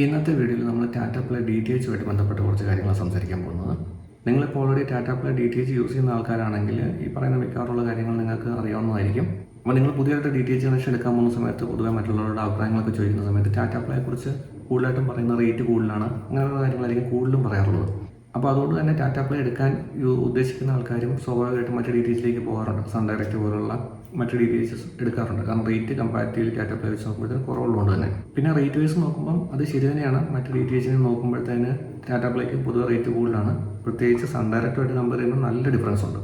ഇന്നത്തെ വീഡിയോയിൽ നമ്മൾ ടാറ്റ പ്ലേ DTH ആയിട്ട് ബന്ധപ്പെട്ട കുറച്ച് കാര്യങ്ങൾ സംസാരിക്കാൻ പോകുന്നത്. നിങ്ങളിപ്പോൾ already Tata play DTH use ചെയ്യുന്ന ആൾക്കാരാണെങ്കിൽ ഈ പറയുന്ന മിക്കവാറുള്ള കാര്യങ്ങൾ നിങ്ങൾക്ക് അറിയാവുന്നതായിരിക്കും. അപ്പോൾ നിങ്ങൾ പുതിയതായിട്ട് DTH കണക്ഷൻ എടുക്കാൻ പോകുന്ന സമയത്ത് പൊതുവെ മറ്റുള്ളവരുടെ അഭിപ്രായങ്ങളൊക്കെ ചോദിക്കുന്ന സമയത്ത് ടാറ്റ പ്ലേയെക്കുറിച്ച് കൂടുതലായിട്ടും പറയുന്ന റേറ്റ് കൂടുതലാണ്, അങ്ങനെയുള്ള കാര്യങ്ങളായിരിക്കും കൂടുതലും പറയാറുള്ളത്. അപ്പോൾ അതുകൊണ്ട് തന്നെ ടാറ്റ പ്ലേ എടുക്കാൻ ഉദ്ദേശിക്കുന്ന ആൾക്കാരും സ്വാഭാവികമായിട്ടും മറ്റ് DTHിലേക്ക് പോകാറുണ്ട്. സൺ ഡയറക്റ്റ് പോലുള്ള മറ്റ് DTHs എടുക്കാറുണ്ട്. കാരണം റേറ്റ് കമ്പാരിറ്റീവ്ലി ടാറ്റ പ്ലേ വെച്ച് നോക്കുമ്പോഴത്തേന് കുറവുള്ളതുകൊണ്ട് തന്നെ. പിന്നെ റേറ്റ് വൈസ് നോക്കുമ്പം അത് ശരി തന്നെയാണ്. മറ്റ് DTHനെ നോക്കുമ്പോഴത്തേന് ടാറ്റ പ്ലേക്ക് പൊതുവെ റേറ്റ് കൂടുതലാണ്. പ്രത്യേകിച്ച് സൺ ഡയറക്റ്റുമായിട്ട് കമ്പയർ ചെയ്യുമ്പോൾ നല്ല ഡിഫറൻസ് ഉണ്ട്.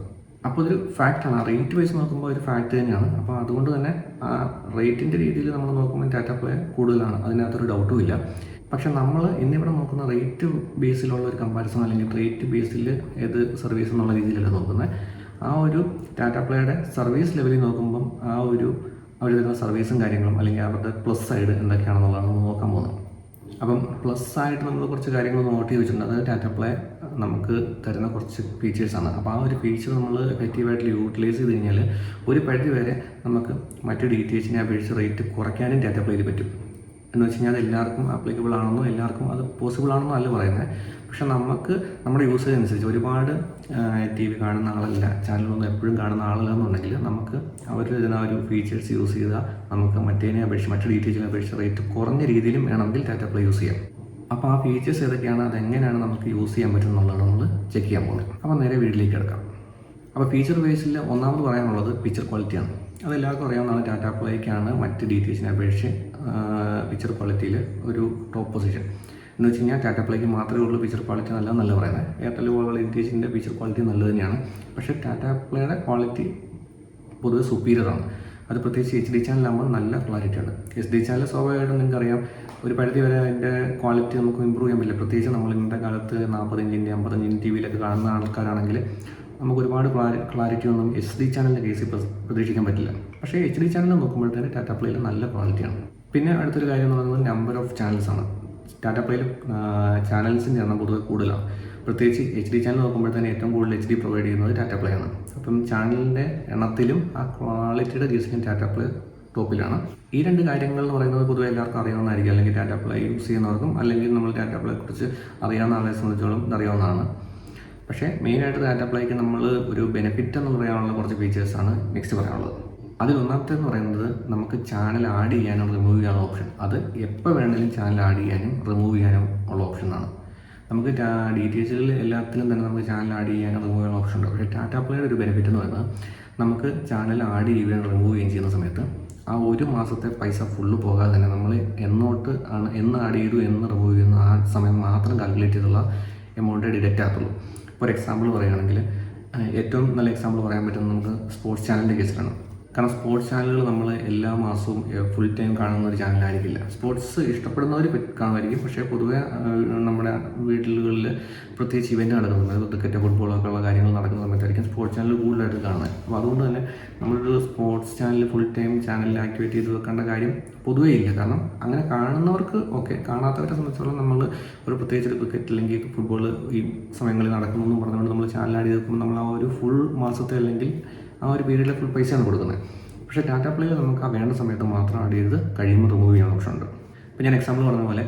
അപ്പോൾ ഇതൊരു ഫാക്റ്റാണ്. റേറ്റ് വൈസ് നോക്കുമ്പോൾ ഒരു ഫാക്റ്റ് തന്നെയാണ്. അപ്പോൾ അതുകൊണ്ട് തന്നെ ആ റേറ്റിൻ്റെ രീതിയിൽ നമ്മൾ നോക്കുമ്പോൾ ടാറ്റ പ്ലേ കൂടുതലാണ്, അതിനകത്തൊരു ഡൗട്ടും ഇല്ല. പക്ഷെ നമ്മൾ ഇന്നിവിടെ നോക്കുന്ന റേറ്റ് ബേസിലുള്ള ഒരു കമ്പാരിസൺ അല്ലെങ്കിൽ റേറ്റ് ബേസിൽ ഏത് സർവീസ് എന്നുള്ള രീതിയിലല്ല നോക്കുന്നത്. ആ ഒരു ടാറ്റ പ്ലേയുടെ സർവീസ് ലെവലിൽ നോക്കുമ്പം അവർ തരുന്ന സർവീസും കാര്യങ്ങളും അല്ലെങ്കിൽ അവരുടെ പ്ലസ് സൈഡ് എന്തൊക്കെയാണെന്നുള്ളതാണ് നമ്മൾ നോക്കാൻ പോകുന്നത്. അപ്പം പ്ലസ് ആയിട്ട് നമ്മൾ കുറച്ച് കാര്യങ്ങൾ നോട്ട് ചെയ്ത് വെച്ചിട്ടുണ്ട്. അത് ടാറ്റ പ്ലേ നമുക്ക് തരുന്ന കുറച്ച് ഫീച്ചേഴ്സാണ്. അപ്പോൾ ആ ഒരു ഫീച്ചർ നമ്മൾ എഫക്റ്റീവായിട്ട് യൂട്ടിലൈസ് ചെയ്ത് കഴിഞ്ഞാൽ ഒരു പരിധി വരെ നമുക്ക് മറ്റ് DTHനെ അപേക്ഷിച്ച് റേറ്റ് കുറയ്ക്കാനും ടാറ്റ പ്ലേയിൽ പറ്റും. എന്ന് വെച്ച് കഴിഞ്ഞാൽ അത് എല്ലാവർക്കും ആപ്ലിക്കബിൾ ആണെന്നോ എല്ലാവർക്കും അത് പോസിബിൾ ആണെന്നോ അല്ല പറയുന്നത്. പക്ഷെ നമുക്ക് നമ്മുടെ യൂസേജ് അനുസരിച്ച് ഒരുപാട് TV കാണുന്ന ആളല്ല, ചാനലൊന്നും എപ്പോഴും കാണുന്ന ആളല്ല എന്നുണ്ടെങ്കിൽ നമുക്ക് അവർ ഇതിന് ഒരു ഫീച്ചേഴ്സ് യൂസ് ചെയ്താൽ നമുക്ക് മറ്റേതിനെ അപേക്ഷിച്ച് മറ്റ് DTHനെ അപേക്ഷിച്ച് റേറ്റ് കുറഞ്ഞ രീതിയിലും വേണമെങ്കിൽ ടാറ്റ പ്ലേ യൂസ് ചെയ്യാം. അപ്പോൾ ആ ഫീച്ചേഴ്സ് ഏതൊക്കെയാണ്, അതെങ്ങനെയാണ് നമുക്ക് യൂസ് ചെയ്യാൻ പറ്റുന്നുള്ളതാണ് നമ്മൾ ചെക്ക് ചെയ്യാൻ പോകുന്നത്. അപ്പോൾ നേരെ വീട്ടിലേക്ക് കിടക്കാം. അപ്പോൾ ഫീച്ചർ ബേസിൽ ഒന്നാമത് പറയാനുള്ളത് പിക്ചർ ക്വാളിറ്റിയാണ്. അതെല്ലാവർക്കും അറിയാവുന്നതാണ്. ടാറ്റ പ്ലേക്കാണ് മറ്റ് DTHനെ അപേക്ഷിച്ച് പിക്ചർ ക്വാളിറ്റിയിൽ ഒരു ടോപ്പ് പൊസിഷൻ. എന്ന് വെച്ച് കഴിഞ്ഞാൽ ടാറ്റ പ്ലേക്ക് മാത്രമേ ഉള്ളൂ പിക്ചർ ക്വാളിറ്റി നല്ല പറയുന്നത്. എയർടെൽ പോലുള്ള DTHൻ്റെ പിക്ചർ ക്വാളിറ്റി നല്ലത് തന്നെയാണ്. പക്ഷേ ടാറ്റ പ്ലേയുടെ ക്വാളിറ്റി പൊതുവെ സുപ്പീരിയറാണ്. അത് പ്രത്യേകിച്ച് HD ചാനലാകുമ്പോൾ നല്ല ക്ലാരിറ്റിയാണ്. SD ചാനൽ സ്വാഭാവികമായിട്ടും നിങ്ങൾക്കറിയാം ഒരു പരിധി വരെ അതിൻ്റെ ക്വാളിറ്റി നമുക്ക് ഇമ്പ്രൂവ് ചെയ്യാൻ പറ്റില്ല. പ്രത്യേകിച്ച് നമ്മൾ ഇന്നത്തെ കാലത്ത് 40 ഇഞ്ചിൻ്റെ 55 ഇഞ്ച് TV കാണുന്ന ആൾക്കാരാണെങ്കിൽ നമുക്ക് ഒരുപാട് ക്ലാരിറ്റി ഒന്നും SD ചാനലിൻ്റെ കേസിൽ പ്രതീക്ഷിക്കാൻ പറ്റില്ല. പക്ഷേ HD ചാനൽ നോക്കുമ്പോഴത്തേന് ടാറ്റ പ്ലേയിൽ നല്ല ക്വാളിറ്റിയാണ്. പിന്നെ അടുത്തൊരു കാര്യം എന്ന് പറയുന്നത് നമ്പർ ഓഫ് ചാനൽസാണ്. ടാറ്റ പ്ലേയിൽ ചാനൽസിൻ്റെ എണ്ണം പൊതുവെ കൂടുതലാണ്. പ്രത്യേകിച്ച് HD ചാനൽ നോക്കുമ്പോഴത്തേന് ഏറ്റവും കൂടുതൽ HD പ്രൊവൈഡ് ചെയ്യുന്നത് ടാറ്റ പ്ലേ ആണ്. അപ്പം ചാനലിൻ്റെ എണ്ണത്തിലും ആ ക്വാളിറ്റിയുടെ കേസിലും ടാറ്റ പ്ലേ ടോപ്പിലാണ്. ഈ രണ്ട് കാര്യങ്ങൾ എന്ന് പറയുന്നത് പൊതുവെ എല്ലാവർക്കും അറിയാവുന്നതായിരിക്കും. അല്ലെങ്കിൽ ടാറ്റ പ്ലേ യൂസ് ചെയ്യുന്നവർക്കും അല്ലെങ്കിൽ നമ്മൾ ടാറ്റ പ്ലേയെ കുറിച്ച് അറിയാവുന്ന ആളെ സംബന്ധിച്ചോളം ഇതറിയാവുന്നതാണ്. പക്ഷേ മെയിനായിട്ട് ടാറ്റ പ്ലേക്ക് നമ്മൾ ഒരു ബെനിഫിറ്റ് എന്ന് പറയാനുള്ള കുറച്ച് ഫീച്ചേഴ്സാണ് നെക്സ്റ്റ് പറയാനുള്ളത്. അതിലൊന്നാമത്തേന്ന് പറയുന്നത് നമുക്ക് ചാനൽ ആഡ് ചെയ്യാനും റിമൂവ് ചെയ്യാനുള്ള ഓപ്ഷൻ. അത് എപ്പോൾ വേണമെങ്കിലും ചാനൽ ആഡ് ചെയ്യാനും റിമൂവ് ചെയ്യാനും ഉള്ള ഓപ്ഷനാണ്. നമുക്ക് DTHകളിൽ എല്ലാത്തിലും തന്നെ നമുക്ക് ചാനൽ ആഡ് ചെയ്യാനും റിമൂവ് ചെയ്യാനുള്ള ഓപ്ഷൻ ഉണ്ട്. പക്ഷേ ടാറ്റ പ്ലേയുടെ ഒരു ബെനിഫിറ്റ് എന്ന് പറയുന്നത് നമുക്ക് ചാനൽ ആഡ് ചെയ്യുകയും റിമൂവ് ചെയ്യുകയും ചെയ്യുന്ന സമയത്ത് ആ ഒരു മാസത്തെ പൈസ ഫുള്ള് പോകാതെ തന്നെ നമ്മൾ എന്ന് ആഡ് ചെയ്തു എന്ന് റിമൂവ് ചെയ്യുന്ന ആ സമയം മാത്രം കാൽക്കുലേറ്റ് ചെയ്തുള്ള എമൗണ്ട് ഡിഡക്റ്റ് ആകത്തുള്ളൂ. ഫോർ എക്സാമ്പിൾ പറയുകയാണെങ്കിൽ ഏറ്റവും നല്ല എക്സാമ്പിൾ പറയാൻ പറ്റുന്നത് നമുക്ക് സ്പോർട്സ് ചാനലിൻ്റെ കേസിലാണ്. കാരണം സ്പോർട്സ് ചാനലുകൾ നമ്മൾ എല്ലാ മാസവും ഫുൾ ടൈം കാണുന്ന ഒരു ചാനലായിരിക്കില്ല. സ്പോർട്സ് ഇഷ്ടപ്പെടുന്നവർ കാണുമായിരിക്കും. പക്ഷേ പൊതുവേ നമ്മുടെ വീടുകളിൽ പ്രത്യേകിച്ച് ഇവൻ്റ് നടക്കുന്നുണ്ട്, ക്രിക്കറ്റ് ഫുട്ബോളൊക്കെ ഉള്ള കാര്യങ്ങൾ നടക്കുന്ന സമയത്തായിരിക്കും സ്പോർട്സ് ചാനൽ കൂടുതലായിട്ട് കാണുന്നത്. അപ്പോൾ അതുകൊണ്ട് തന്നെ നമ്മളൊരു സ്പോർട്സ് ചാനൽ ഫുൾ ടൈം ചാനലിൽ ആക്ടിവേറ്റ് ചെയ്ത് വെക്കേണ്ട കാര്യം പൊതുവേ ഇല്ല. കാരണം അങ്ങനെ കാണുന്നവർക്ക് ഓക്കെ, കാണാത്തവരെ സംബന്ധിച്ചിടത്തോളം നമ്മൾ ഒരു പ്രത്യേകിച്ച് ഒരു ക്രിക്കറ്റ് അല്ലെങ്കിൽ ഫുട്ബോൾ ഈ സമയങ്ങളിൽ നടക്കുന്നതെന്നും പറഞ്ഞുകൊണ്ട് നമ്മൾ ചാനൽ ആഡ് ചെയ്ത് വെക്കുമ്പോൾ നമ്മൾ ആ ഒരു ഫുൾ മാസത്തെ അല്ലെങ്കിൽ ആ ഒരു പീരീഡിലെ ഫുൾ പൈസയാണ് കൊടുക്കുന്നത്. പക്ഷേ ടാറ്റ പ്ലേയിൽ നമുക്ക് ആ വേണ്ട സമയത്ത് മാത്രം ആഡ് ചെയ്ത് കഴിയുമ്പോൾ റിമൂവ് ചെയ്യാൻ ഓപ്ഷൻ ഉണ്ട്. ഇപ്പോൾ ഞാൻ എക്സാമ്പിൾ പറഞ്ഞ പോലെ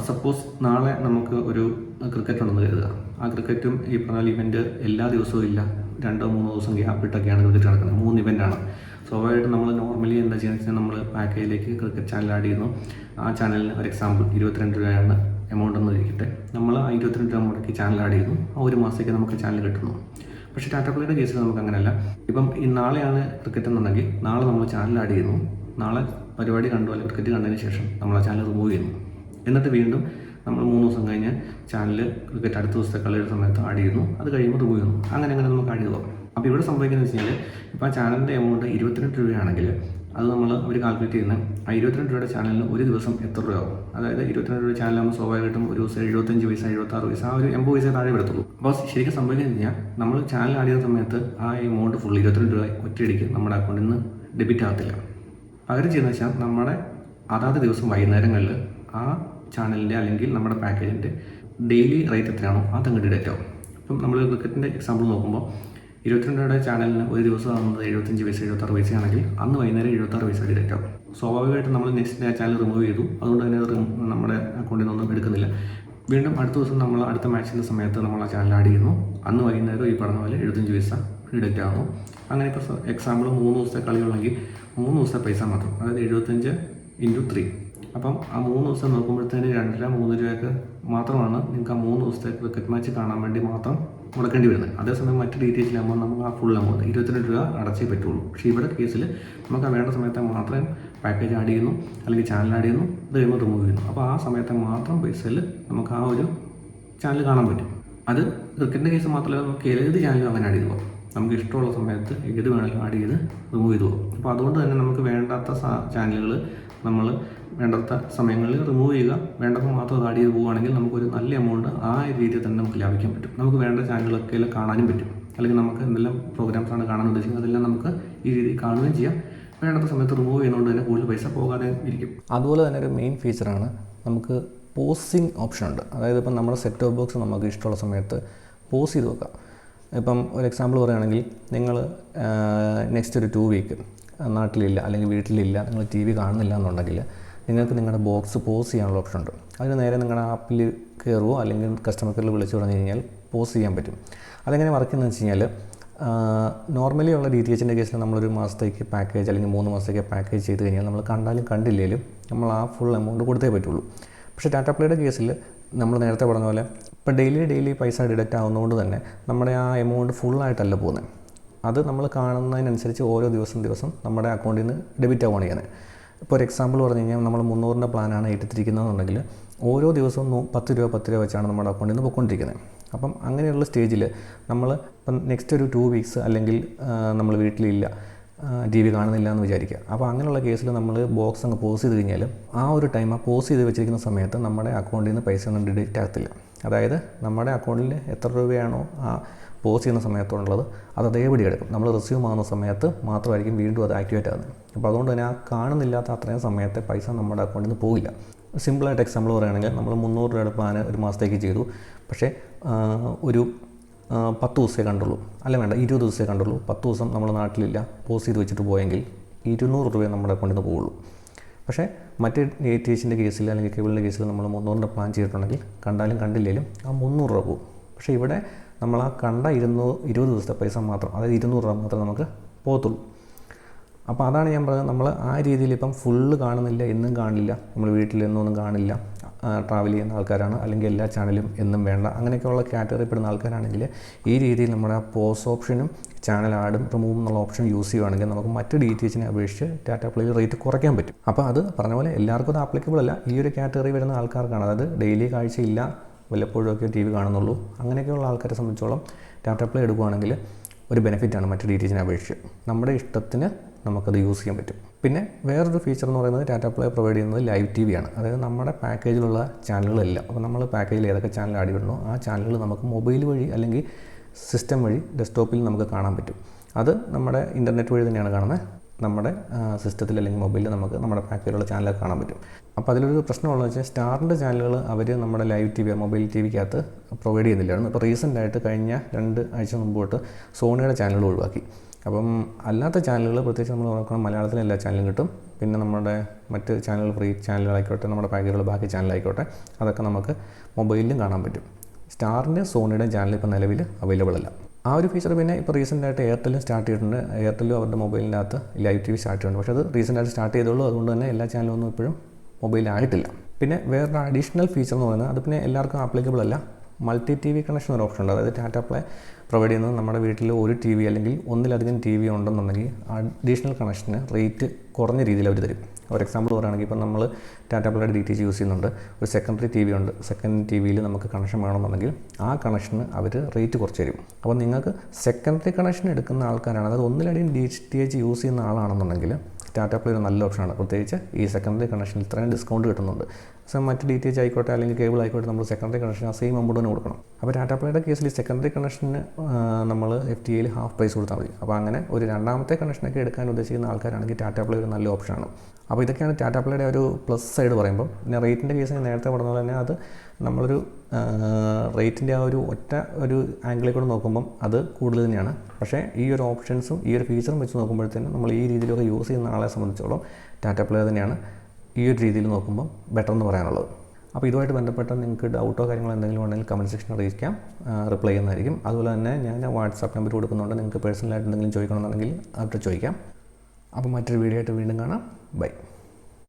സപ്പോസ് നാളെ നമുക്ക് ഒരു ക്രിക്കറ്റ് ഉണ്ടെന്ന് കരുതുക. ആ ക്രിക്കറ്റും ഈ പറഞ്ഞ ഇവൻറ്റ് എല്ലാ ദിവസവും ഇല്ല, 2-3 ദിവസം ഗ്യാപ്പിട്ടൊക്കെയാണ് ക്രിക്കറ്റ് നടക്കുന്നത്. 3 ഇവൻ്റാണ്. സ്വാഭാവികമായിട്ടും നമ്മൾ നോർമലി എന്താ ചെയ്യുന്നത് വെച്ചാൽ നമ്മൾ പാക്കേജിലേക്ക് ക്രിക്കറ്റ് ചാനൽ ആഡ് ചെയ്യുന്നു. ആ ചാനലിന് ഒരു എക്സാമ്പിൾ 22 രൂപയാണ് എമൗണ്ട് എന്ന് ഇരിക്കട്ടെ. നമ്മൾ ആ 22 രൂപ മുടക്കി ചാനൽ ആഡ് ചെയ്യുന്നു. ആ ഒരു മാസത്തേക്ക് നമുക്ക് ചാനൽ കിട്ടുന്നു. പക്ഷേ ടാറ്റ പ്ലേയുടെ കേസിൽ നമുക്ക് അങ്ങനെയല്ല. ഇപ്പം ഈ നാളെയാണ് ക്രിക്കറ്റ് എന്നുണ്ടെങ്കിൽ നാളെ നമ്മൾ ചാനൽ ആഡ് ചെയ്യുന്നു. നാളെ പരിപാടി കണ്ടു അല്ലെങ്കിൽ ക്രിക്കറ്റ് കണ്ടതിന് ശേഷം നമ്മൾ ആ ചാനൽ റിമൂവ് ചെയ്യുന്നു. എന്നിട്ട് വീണ്ടും നമ്മൾ 3 ദിവസം കഴിഞ്ഞ് ചാനൽ ക്രിക്കറ്റ് അടുത്ത ദിവസത്തെ കളിയുടെ സമയത്ത് ആഡ് ചെയ്യുന്നു. അത് കഴിയുമ്പോൾ റിമൂവ് ചെയ്യുന്നു. അങ്ങനെ നമുക്ക് ആഡ് ചെയ്ത് പോകാം. അപ്പോൾ ഇവിടെ സംഭവിക്കുന്നത് വെച്ച് കഴിഞ്ഞാൽ ഇപ്പോൾ ആ ചാനലിൻ്റെ എമൗണ്ട് 22 രൂപയാണെങ്കിൽ അത് അവർ കാൽക്കുലേറ്റ് ചെയ്യുന്നത് ആ 22 രൂപയുടെ ചാനലിന് ഒരു ദിവസം എത്ര രൂപയാവും. അതായത് 22 രൂപ ചാനലാകുമ്പോൾ സ്വാഭാവികമായിട്ടും ഒരു ദിവസം 75 പൈസ 76 പൈസ ആ ഒരു 80 പൈസ താഴെ എടുത്തുള്ളൂ. അപ്പോൾ ശരിക്കും സംഭവിക്കുന്നത് കഴിഞ്ഞാൽ നമ്മൾ ചാനൽ ആഡ് ചെയ്യുന്ന സമയത്ത് ആ എമൗണ്ട് ഫുൾ 22 രൂപ ഒറ്റയടിക്ക് നമ്മുടെ അക്കൗണ്ടിൽ നിന്ന് ഡെബിറ്റ് ആകത്തില്ല. പകരം ചെയ്യുന്നത് വെച്ചാൽ നമ്മുടെ അതാത് ദിവസം വൈകുന്നേരങ്ങളിൽ ആ ചാനലിൻ്റെ അല്ലെങ്കിൽ നമ്മുടെ പാക്കേജിൻ്റെ ഡെയിലി റേറ്റ് എത്രയാണോ അതങ്ങ് ഡിഡക്റ്റ് ആവും. അപ്പം നമ്മൾ ക്രിക്കറ്റിൻ്റെ എക്സാമ്പിൾ നോക്കുമ്പോൾ 22 രൂപയുടെ ചാനലിന് ഒരു ദിവസം ആകുന്നത് 75 പൈസ 76 പൈസ ആണെങ്കിൽ അന്ന് വൈകുന്നേരം 76 പൈസ ഡിഡക്റ്റ് ആവും. സ്വാഭാവികമായിട്ടും നമ്മൾ നെക്സ്റ്റ് ചാനൽ റിമൂവ് ചെയ്തു. അതുകൊണ്ട് തന്നെ അത് നമ്മുടെ അക്കൗണ്ടിൽ നിന്നൊന്നും എടുക്കുന്നില്ല. വീണ്ടും അടുത്ത ദിവസം നമ്മൾ അടുത്ത മാച്ചിൻ്റെ സമയത്ത് നമ്മൾ ആ ചാനൽ ആഡ് ചെയ്യുന്നു. അന്ന് വൈകുന്നേരം ഈ പറഞ്ഞ പോലെ 75 പൈസ ഡിഡക്റ്റ് ആകുന്നു. അങ്ങനെ ഇപ്പോൾ എക്സാമ്പിൾ 3 ദിവസത്തെ കളിയുള്ളെങ്കിൽ 3 ദിവസത്തെ പൈസ മാത്രം, അതായത് 75 × 3. അപ്പം ആ 3 ദിവസം നോക്കുമ്പോഴത്തേന് 2-3 രൂപയൊക്കെ മാത്രമാണ് നിങ്ങൾക്ക് ആ 3 ദിവസത്തെ ക്രിക്കറ്റ് മാച്ച് കാണാൻ വേണ്ടി മാത്രം മുടക്കേണ്ടി വരുന്നത്. അതേസമയം മറ്റ് DTHലാകുമ്പോൾ നമ്മൾ ആ ഫുൾ എമൗണ്ട് 22 രൂപ അടച്ചേ പറ്റുള്ളൂ. പക്ഷേ ഇവിടെ കേസിൽ നമുക്ക് ആ വേണ്ട സമയത്ത് മാത്രമേ പാക്കേജ് ആഡ് ചെയ്യുന്നു, അല്ലെങ്കിൽ ചാനൽ ആഡ് ചെയ്യുന്നു, ഇത് കഴിയുമ്പോൾ റിമൂവ് ചെയ്യുന്നു. അപ്പോൾ ആ സമയത്തെ മാത്രം പൈസയിൽ നമുക്ക് ആ ഒരു ചാനൽ കാണാൻ പറ്റും. അത് ക്രിക്കറ്റിൻ്റെ കേസ് മാത്രമല്ല, നമുക്ക് ഏത് ചാനലും അങ്ങനെ ആഡ് ചെയ്തു പോകും. നമുക്ക് ഇഷ്ടമുള്ള സമയത്ത് ഏത് വേണമെങ്കിലും ആഡ് ചെയ്ത് റിമൂവ് ചെയ്തു പോകും. അപ്പോൾ അതുകൊണ്ട് തന്നെ നമുക്ക് വേണ്ടാത്ത ചാനലുകൾ നമ്മൾ വേണ്ടാത്ത സമയങ്ങളിൽ റിമൂവ് ചെയ്യുക, വേണ്ടപ്പോൾ മാത്രം അത് ആഡ് ചെയ്ത് പോവുകയാണെങ്കിൽ നമുക്കൊരു നല്ല എമൗണ്ട് ആ രീതിയിൽ തന്നെ നമുക്ക് ലാഭിക്കാൻ പറ്റും. നമുക്ക് വേണ്ട ചാനലുകളൊക്കെ കാണാനും പറ്റും, അല്ലെങ്കിൽ നമുക്ക് എന്തെല്ലാം പ്രോഗ്രാംസാണ് കാണാൻ ഉദ്ദേശിക്കുന്നത് അതെല്ലാം നമുക്ക് ഈ രീതിയിൽ കാണുകയും ചെയ്യാം. വേണ്ടാത്ത സമയത്ത് റിമൂവ് ചെയ്യുന്നതുകൊണ്ട് തന്നെ കൂടുതൽ പൈസ പോകാതെ ഇരിക്കും. അതുപോലെ തന്നെ ഒരു മെയിൻ ഫീച്ചറാണ് നമുക്ക് പോസിങ് ഓപ്ഷൻ ഉണ്ട്. അതായത് ഇപ്പം നമ്മുടെ സെറ്റ് ടോപ്പ് ബോക്സ് നമുക്ക് ഇഷ്ടമുള്ള സമയത്ത് പോസ് ചെയ്ത് വെക്കാം. ഇപ്പം ഒരു എക്സാമ്പിൾ പറയുകയാണെങ്കിൽ നിങ്ങൾ നെക്സ്റ്റ് ഒരു 2 വീക്ക് നാട്ടിലില്ല അല്ലെങ്കിൽ വീട്ടിലില്ല, നിങ്ങൾ TV കാണുന്നില്ല എന്നുണ്ടെങ്കിൽ നിങ്ങൾക്ക് നിങ്ങളുടെ ബോക്സ് പോസ് ചെയ്യാനുള്ള ഓപ്ഷൻ ഉണ്ട്. അതിന് നേരെ നിങ്ങളുടെ ആപ്പിൽ കയറുമോ അല്ലെങ്കിൽ കസ്റ്റമർ കെയറിൽ വിളിച്ചു പറഞ്ഞു കഴിഞ്ഞാൽ പോസ് ചെയ്യാൻ പറ്റും. അതെങ്ങനെ വർക്ക് ചെയ്യുന്നതെന്ന് വെച്ച് കഴിഞ്ഞാൽ നോർമലി ഉള്ള DTHൻ്റെ കേസിൽ നമ്മളൊരു മാസത്തേക്ക് പാക്കേജ് അല്ലെങ്കിൽ 3 മാസത്തേക്ക് പാക്കേജ് ചെയ്ത് കഴിഞ്ഞാൽ നമ്മൾ കണ്ടാലും കണ്ടില്ലെങ്കിലും നമ്മൾ ആ ഫുൾ എമൗണ്ട് കൊടുത്തേ പറ്റുള്ളൂ. പക്ഷേ ടാറ്റ പ്ലേയുടെ കേസിൽ നമ്മൾ നേരത്തെ പറഞ്ഞ പോലെ ഇപ്പോൾ ഡെയിലി പൈസ ഡിഡക്റ്റ് ആവുന്നതുകൊണ്ട് തന്നെ നമ്മുടെ ആ എമൗണ്ട് ഫുള്ളായിട്ടല്ല പോകുന്നത്. അത് നമ്മൾ കാണുന്നതിനനുസരിച്ച് ഓരോ ദിവസം നമ്മുടെ അക്കൗണ്ടിൽ നിന്ന് ഡെബിറ്റ് ആവുകയാണ് ചെയ്യുന്നത്. ഇപ്പോൾ ഒരു എക്സാമ്പിൾ പറഞ്ഞു കഴിഞ്ഞാൽ നമ്മൾ 300-ൻ്റെ പ്ലാനാണ് എടുത്തിരിക്കുന്നതെന്നുണ്ടെങ്കിൽ ഓരോ ദിവസവും 10 രൂപ വെച്ചാണ് നമ്മുടെ അക്കൗണ്ടിൽ നിന്ന് പോയിക്കൊണ്ടിരിക്കുന്നത്. അപ്പം അങ്ങനെയുള്ള സ്റ്റേജിൽ നമ്മൾ ഇപ്പം നെക്സ്റ്റ് ഒരു 2 വീക്സ് അല്ലെങ്കിൽ നമ്മൾ വീട്ടിലില്ല, TV കാണുന്നില്ല എന്ന് വിചാരിക്കുക. അപ്പോൾ അങ്ങനെയുള്ള കേസിൽ നമ്മൾ ബോക്സ് അങ്ങ് പോസ് ചെയ്ത് കഴിഞ്ഞാൽ ആ ഒരു ടൈം ആ പോസ് ചെയ്ത് വെച്ചിരിക്കുന്ന സമയത്ത് നമ്മുടെ അക്കൗണ്ടിൽ നിന്ന് പൈസ ഒന്നും ഡിഡക്റ്റ് ആകത്തില്ല. അതായത് നമ്മുടെ അക്കൗണ്ടിൽ എത്ര രൂപയാണോ ആ പോസ് ചെയ്യുന്ന സമയത്തുള്ളത് അത് അതേപടി എടുക്കും. നമ്മൾ റിസീവ് ആകുന്ന സമയത്ത് മാത്രമായിരിക്കും വീണ്ടും അത് ആക്ടിവേറ്റ് ആകുന്നത്. അപ്പോൾ അതുകൊണ്ട് തന്നെ ആ കാണുന്നില്ലാത്ത അത്രയും സമയത്തെ പൈസ നമ്മുടെ അക്കൗണ്ടിൽ നിന്ന് പോകില്ല. സിമ്പിളായിട്ട് എക്സാമ്പിൾ പറയുകയാണെങ്കിൽ നമ്മൾ 300 രൂപയുടെ പ്ലാൻ ഒരു മാസത്തേക്ക് ചെയ്തു. പക്ഷേ ഒരു 10 ദിവസമേ കണ്ടുള്ളൂ, അല്ല വേണ്ട 20 ദിവസമേ കണ്ടുള്ളൂ. 10 ദിവസം നമ്മൾ നാട്ടിലില്ല, പോസ് ചെയ്ത് വെച്ചിട്ട് പോയെങ്കിൽ 200 രൂപയെ നമ്മുടെ അക്കൗണ്ടിൽ നിന്ന് പോവുള്ളൂ. പക്ഷേ മറ്റ് DTHൻ്റെ കേസിൽ അല്ലെങ്കിൽ കേബിളിൻ്റെ കേസിൽ നമ്മൾ 300-ൻ്റെ പ്ലാൻ ചെയ്തിട്ടുണ്ടെങ്കിൽ കണ്ടാലും കണ്ടില്ലെങ്കിലും ആ 300 രൂപ പോകും. പക്ഷേ ഇവിടെ നമ്മൾ ആ കണ്ട 20 ദിവസത്തെ പൈസ മാത്രം, അതായത് 200 രൂപ മാത്രമേ നമുക്ക് പോകത്തുള്ളൂ. അപ്പോൾ അതാണ് ഞാൻ പറഞ്ഞത്, നമ്മൾ ആ രീതിയിൽ ഇപ്പം ഫുള്ള് കാണുന്നില്ല, എന്നും കാണില്ല, നമ്മൾ വീട്ടിൽ എന്നൊന്നും കാണില്ല, ട്രാവൽ ചെയ്യുന്ന ആൾക്കാരാണ്, അല്ലെങ്കിൽ എല്ലാ ചാനലും എന്നും വേണ്ട, അങ്ങനെയൊക്കെയുള്ള കാറ്റഗറി പെടുന്ന ആൾക്കാരാണെങ്കിൽ ഈ രീതിയിൽ നമ്മുടെ ആ പോസ് ഓപ്ഷനും ചാനൽ ആഡും റിമൂവ് എന്നുള്ള ഓപ്ഷൻ യൂസ് ചെയ്യുകയാണെങ്കിൽ നമുക്ക് മറ്റ് DTHനെ അപേക്ഷിച്ച് ടാറ്റ പ്ലേയിൽ റേറ്റ് കുറയ്ക്കാൻ പറ്റും. അപ്പോൾ അത് പറഞ്ഞ പോലെ എല്ലാവർക്കും അത് ആപ്ലിക്കബിൾ അല്ല. ഈ ഒരു കാറ്റഗറി വരുന്ന ആൾക്കാർക്കാണ്, അതായത് ഡെയിലി കാഴ്ചയില്ല, വല്ലപ്പോഴുമൊക്കെ TV കാണുന്നുള്ളൂ, അങ്ങനെയൊക്കെയുള്ള ആൾക്കാരെ സംബന്ധിച്ചോളം ടാറ്റ പ്ലേ എടുക്കുകയാണെങ്കിൽ ഒരു ബെനിഫിറ്റാണ് മറ്റ് DTHനെ അപേക്ഷിച്ച്. നമ്മുടെ ഇഷ്ടത്തിന് നമുക്കത് യൂസ് ചെയ്യാൻ പറ്റും. പിന്നെ വേറൊരു ഫീച്ചർ എന്ന് പറയുന്നത് ടാറ്റ പ്ലേ പ്രൊവൈഡ് ചെയ്യുന്നത് ലൈവ് TV ആണ്. അതായത് നമ്മുടെ പാക്കേജിലുള്ള ചാനലുകളെല്ലാം, അപ്പോൾ നമ്മൾ പാക്കേജിൽ ഏതൊക്കെ ചാനൽ ആഡ് ചെയ്യുന്നു ആ ചാനലുകൾ നമുക്ക് മൊബൈൽ വഴി അല്ലെങ്കിൽ സിസ്റ്റം വഴി ഡെസ്ക്ടോപ്പിൽ നമുക്ക് കാണാൻ പറ്റും. അത് നമ്മുടെ ഇൻ്റർനെറ്റ് വഴി തന്നെയാണ് കാണുന്നത്. നമ്മുടെ സിസ്റ്റത്തിൽ അല്ലെങ്കിൽ മൊബൈലിൽ നമുക്ക് നമ്മുടെ പാക്കേജിലുള്ള ചാനലൊക്കെ കാണാൻ പറ്റും. അപ്പോൾ അതിലൊരു പ്രശ്നമുള്ളതെന്ന് വെച്ചാൽ സ്റ്റാറിൻ്റെ ചാനലുകൾ അവർ നമ്മുടെ ലൈവ് TV മൊബൈൽ TVക്കകത്ത് പ്രൊവൈഡ് ചെയ്യുന്നില്ലായിരുന്നു. ഇപ്പോൾ റീസെൻ്റായിട്ട് കഴിഞ്ഞ 2 ആഴ്ച മുമ്പ് തൊട്ട് സോണിയുടെ ചാനലുകൾ ഒഴിവാക്കി. അപ്പം അല്ലാത്ത ചാനലുകൾ പ്രത്യേകിച്ച് നമ്മൾ നോക്കണം, മലയാളത്തിലെ എല്ലാ ചാനലും കിട്ടും. പിന്നെ നമ്മുടെ മറ്റ് ചാനലുകൾ ഫ്രീ ചാനലുകളായിക്കോട്ടെ, നമ്മുടെ പാക്കേജുകൾ ബാക്കി ചാനലായിക്കോട്ടെ, അതൊക്കെ നമുക്ക് മൊബൈലിലും കാണാൻ പറ്റും. സ്റ്റാറിൻ്റെ സോണിയുടെയും ചാനൽ ഇപ്പോൾ നിലവിൽ അവൈലബിൾ അല്ല. ആ ഒരു ഫീച്ചർ പിന്നെ ഇപ്പോൾ റീസെൻ്റായിട്ട് എയർടെല്ലും സ്റ്റാർട്ട് ചെയ്തിട്ടുണ്ട്. എയർടെല്ലും അവരുടെ മൊബൈലിൻ്റെ അകത്ത് ലൈവ് TV സ്റ്റാർട്ട് ചെയ്തിട്ടുണ്ട്. പക്ഷേ അത് റീസെൻ്റായിട്ട് സ്റ്റാർട്ട് ചെയ്തോളൂ, അതുകൊണ്ട് തന്നെ എല്ലാ ചാനലൊന്നും ഇപ്പോഴും മൊബൈലായിട്ടില്ല. പിന്നെ വേറൊരു അഡീഷണൽ ഫീച്ചർ എന്ന് പറയുന്നത്, അത് പിന്നെ എല്ലാവർക്കും ആപ്ലിക്കബിൾ അല്ല, മൾട്ടി TV കണക്ഷൻ ഒരു ഓപ്ഷൻ ഉണ്ട്. അതായത് ടാറ്റ പ്ലേ പ്രൊവൈഡ് ചെയ്യുന്നത് നമ്മുടെ വീട്ടിൽ ഒരു TV അല്ലെങ്കിൽ ഒന്നിലധികം TV ഉണ്ടെന്നുണ്ടെങ്കിൽ അഡീഷണൽ കണക്ഷന് റേറ്റ് കുറഞ്ഞ രീതിയിൽ അവർ തരും. ഒരു എക്സാമ്പിൾ പറയുകയാണെങ്കിൽ ഇപ്പോൾ നമ്മൾ ടാറ്റ പ്ലേയുടെ DTH യൂസ് ചെയ്യുന്നുണ്ട്, ഒരു സെക്കൻഡറി TV ഉണ്ട്, സെക്കൻഡ് TVയിൽ നമുക്ക് കണക്ഷൻ വേണമെന്നുണ്ടെങ്കിൽ ആ കണക്ഷന് അവർ റേറ്റ് കുറച്ച് തരും. അപ്പോൾ നിങ്ങൾക്ക് സെക്കൻഡറി കണക്ഷൻ എടുക്കുന്ന ആൾക്കാരാണ്, അതായത് ഒന്നിലധികം DTH യൂസ് ചെയ്യുന്ന ആളാണെന്നുണ്ടെങ്കിൽ ടാറ്റ പ്ലേ ഒരു നല്ല ഓപ്ഷനാണ്. പ്രത്യേകിച്ച് ഈ സെക്കൻഡറി കണക്ഷനിൽ ഇത്രയും ഡിസ്കൗണ്ട് കിട്ടുന്നുണ്ട്. സോ മറ്റ് DTH ആയിക്കോട്ടെ അല്ലെങ്കിൽ കേബിൾ ആയിക്കോട്ടെ, നമ്മൾ സെക്കൻഡറി കണക്ഷൻ ആ സെയിം എമൗണ്ട് തന്നെ കൊടുക്കണം. അപ്പോൾ ടാറ്റ പ്ലേയുടെ കേസിൽ സെക്കൻഡറി കണക്ഷന് നമ്മൾ FTAയിൽ ഹാഫ് പ്രൈസ് കൊടുത്താൽ മതി. അപ്പോൾ അങ്ങനെ ഒരു രണ്ടാമത്തെ കണക്ഷനൊക്കെ എടുക്കാൻ ഉദ്ദേശിക്കുന്ന ആൾക്കാരാണെങ്കിൽ ടാറ്റ പ്ലേ ഒരു നല്ല ഓപ്ഷനാണ്. അപ്പോൾ ഇതൊക്കെയാണ് ടാറ്റ പ്ലേയുടെ ഒരു പ്ലസ് സൈഡ് പറയുമ്പോൾ. പിന്നെ റേറ്റിൻ്റെ കേസ് ഞാൻ നേരത്തെ പറഞ്ഞ പോലെ തന്നെ അത് നമ്മളൊരു റേറ്റിൻ്റെ ആ ഒരു ഒറ്റ ഒരു ആംഗിളിൽ കൂടെ നോക്കുമ്പം അത് കൂടുതൽ തന്നെയാണ്. പക്ഷേ ഈ ഒരു ഓപ്ഷൻസും ഈ ഒരു ഫീച്ചറും വെച്ച് നോക്കുമ്പോഴത്തേനും നമ്മൾ ഈ രീതിയിലൊക്കെ യൂസ് ചെയ്യുന്ന ആളെ സംബന്ധിച്ചോളം ടാറ്റ പ്ലേ തന്നെയാണ് ഈ ഒരു രീതിയിൽ നോക്കുമ്പം ബെറ്റർ എന്ന് പറയാനുള്ളത്. അപ്പോൾ ഇതുമായിട്ട് ബന്ധപ്പെട്ട നിങ്ങൾക്ക് ഡൗട്ടോ കാര്യങ്ങളോ എന്തെങ്കിലും ഉണ്ടെങ്കിൽ കമൻറ്റ് സെക്ഷനിൽ അറിയിക്കാം, റിപ്ലൈ ചെയ്യുന്നതായിരിക്കും. അതുപോലെ തന്നെ ഞാൻ വാട്സാപ്പ് നമ്പർ കൊടുക്കുന്നുണ്ട്, നിങ്ങൾക്ക് പേഴ്സണലായിട്ട് എന്തെങ്കിലും ചോദിക്കണമെന്നുണ്ടെങ്കിൽ അവിടെ ചോദിക്കാം. അപ്പോൾ മറ്റൊരു വീഡിയോ ആയിട്ട് വീണ്ടും കാണാം. ബൈ.